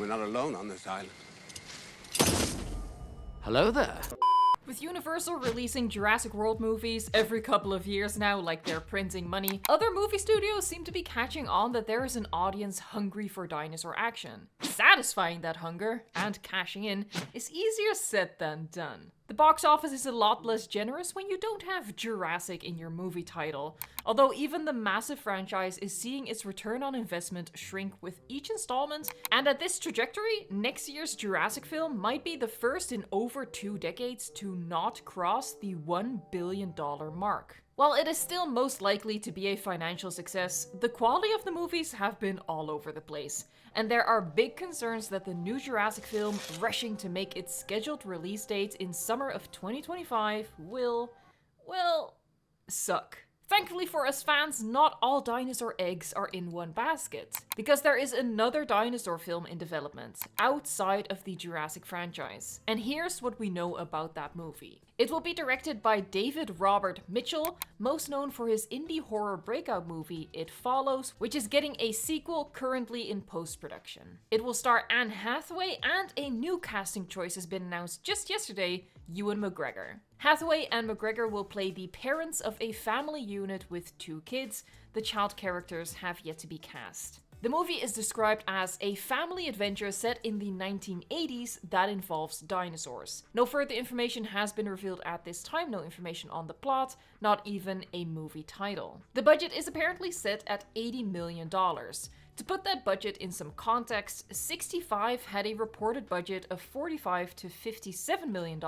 We're not alone on this island. Hello there. With Universal releasing Jurassic World movies every couple of years now, like they're printing money, other movie studios seem to be catching on that there is an audience hungry for dinosaur action. Satisfying that hunger, and cashing in, is easier said than done. The box office is a lot less generous when you don't have Jurassic in your movie title, although even the massive franchise is seeing its return on investment shrink with each installment, and at this trajectory, next year's Jurassic film might be the first in over 2 decades to not cross the $1 billion mark. While it is still most likely to be a financial success, the quality of the movies have been all over the place, and there are big concerns that the new Jurassic film, rushing to make its scheduled release date in summer of 2025, will suck. Thankfully for us fans, not all dinosaur eggs are in one basket, because there is another dinosaur film in development, outside of the Jurassic franchise. And here's what we know about that movie. It will be directed by David Robert Mitchell, most known for his indie horror breakout movie It Follows, which is getting a sequel currently in post-production. It will star Anne Hathaway, and a new casting choice has been announced just yesterday, Ewan McGregor. Hathaway and McGregor will play the parents of a family unit with 2 kids. The child characters have yet to be cast. The movie is described as a family adventure set in the 1980s that involves dinosaurs. No further information has been revealed at this time, no information on the plot, not even a movie title. The budget is apparently set at $80 million. To put that budget in some context, 65 had a reported budget of $45 to $57 million.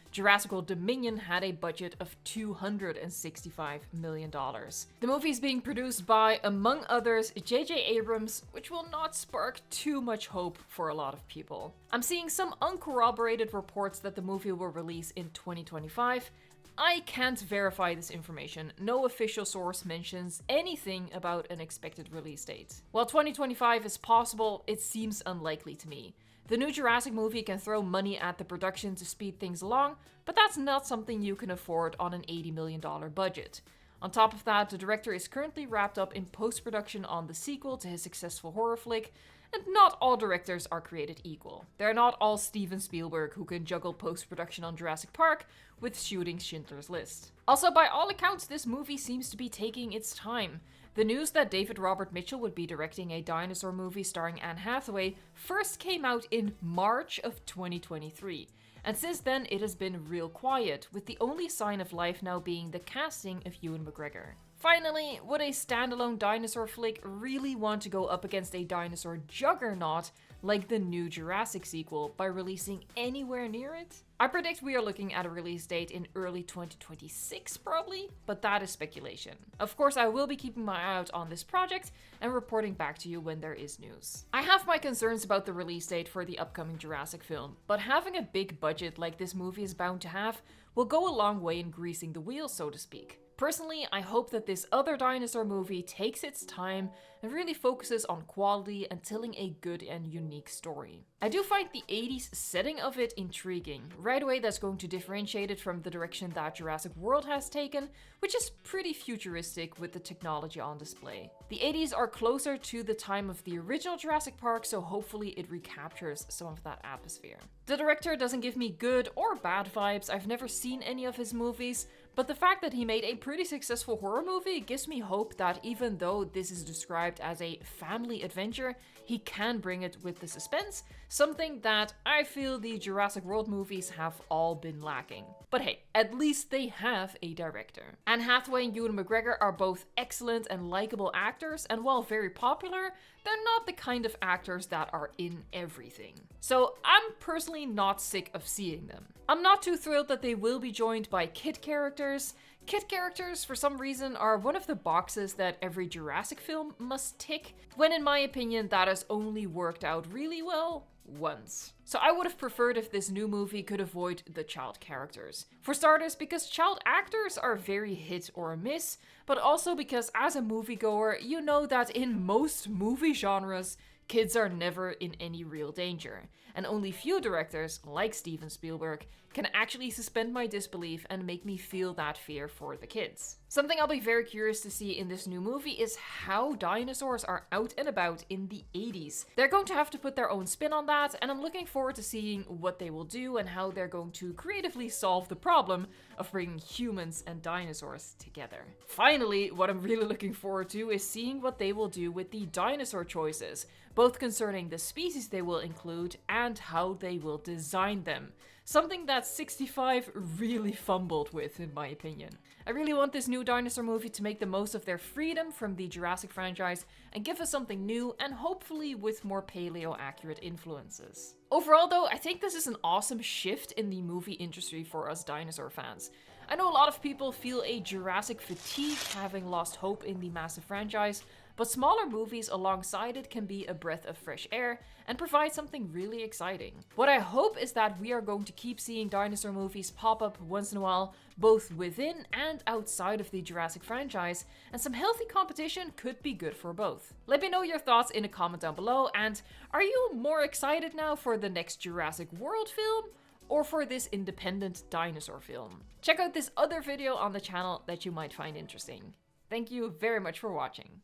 Jurassic World Dominion had a budget of $265 million. The movie is being produced by, among others, J.J. Abrams, which will not spark too much hope for a lot of people. I'm seeing some uncorroborated reports that the movie will release in 2025. I can't verify this information. No official source mentions anything about an expected release date. While 2025 is possible, it seems unlikely to me. The new Jurassic movie can throw money at the production to speed things along, but that's not something you can afford on an $80 million budget. On top of that, the director is currently wrapped up in post-production on the sequel to his successful horror flick, and not all directors are created equal. They're not all Steven Spielberg who can juggle post-production on Jurassic Park with shooting Schindler's List. Also, by all accounts, this movie seems to be taking its time. The news that David Robert Mitchell would be directing a dinosaur movie starring Anne Hathaway first came out in March of 2023. And since then, it has been real quiet, with the only sign of life now being the casting of Ewan McGregor. Finally, would a standalone dinosaur flick really want to go up against a dinosaur juggernaut like the new Jurassic sequel by releasing anywhere near it? I predict we are looking at a release date in early 2026 probably, but that is speculation. Of course, I will be keeping my eye out on this project and reporting back to you when there is news. I have my concerns about the release date for the upcoming Jurassic film, but having a big budget like this movie is bound to have will go a long way in greasing the wheels, so to speak. Personally, I hope that this other dinosaur movie takes its time and really focuses on quality and telling a good and unique story. I do find the 80s setting of it intriguing. Right away, that's going to differentiate it from the direction that Jurassic World has taken, which is pretty futuristic with the technology on display. The 80s are closer to the time of the original Jurassic Park, so hopefully it recaptures some of that atmosphere. The director doesn't give me good or bad vibes. I've never seen any of his movies, but the fact that he made a pretty successful horror movie gives me hope that even though this is described as a family adventure, he can bring it with the suspense, something that I feel the Jurassic World movies have all been lacking. But hey, at least they have a director. Anne Hathaway and Ewan McGregor are both excellent and likable actors, and while very popular, they're not the kind of actors that are in everything. So I'm personally not sick of seeing them. I'm not too thrilled that they will be joined by kid characters. Kid characters, for some reason, are one of the boxes that every Jurassic film must tick, when in my opinion that has only worked out really well once. So I would have preferred if this new movie could avoid the child characters. For starters, because child actors are very hit or miss, but also because as a moviegoer, you know that in most movie genres, kids are never in any real danger, and only few directors, like Steven Spielberg, can actually suspend my disbelief and make me feel that fear for the kids. Something I'll be very curious to see in this new movie is how dinosaurs are out and about in the 80s. They're going to have to put their own spin on that, and I'm looking forward to seeing what they will do and how they're going to creatively solve the problem of bringing humans and dinosaurs together. Finally, what I'm really looking forward to is seeing what they will do with the dinosaur choices, both concerning the species they will include and how they will design them. Something that 65 really fumbled with, in my opinion. I really want this new dinosaur movie to make the most of their freedom from the Jurassic franchise and give us something new and hopefully with more paleo-accurate influences. Overall though, I think this is an awesome shift in the movie industry for us dinosaur fans. I know a lot of people feel a Jurassic fatigue having lost hope in the massive franchise, but smaller movies alongside it can be a breath of fresh air and provide something really exciting. What I hope is that we are going to keep seeing dinosaur movies pop up once in a while, both within and outside of the Jurassic franchise, and some healthy competition could be good for both. Let me know your thoughts in a comment down below, and are you more excited now for the next Jurassic World film, or for this independent dinosaur film? Check out this other video on the channel that you might find interesting. Thank you very much for watching.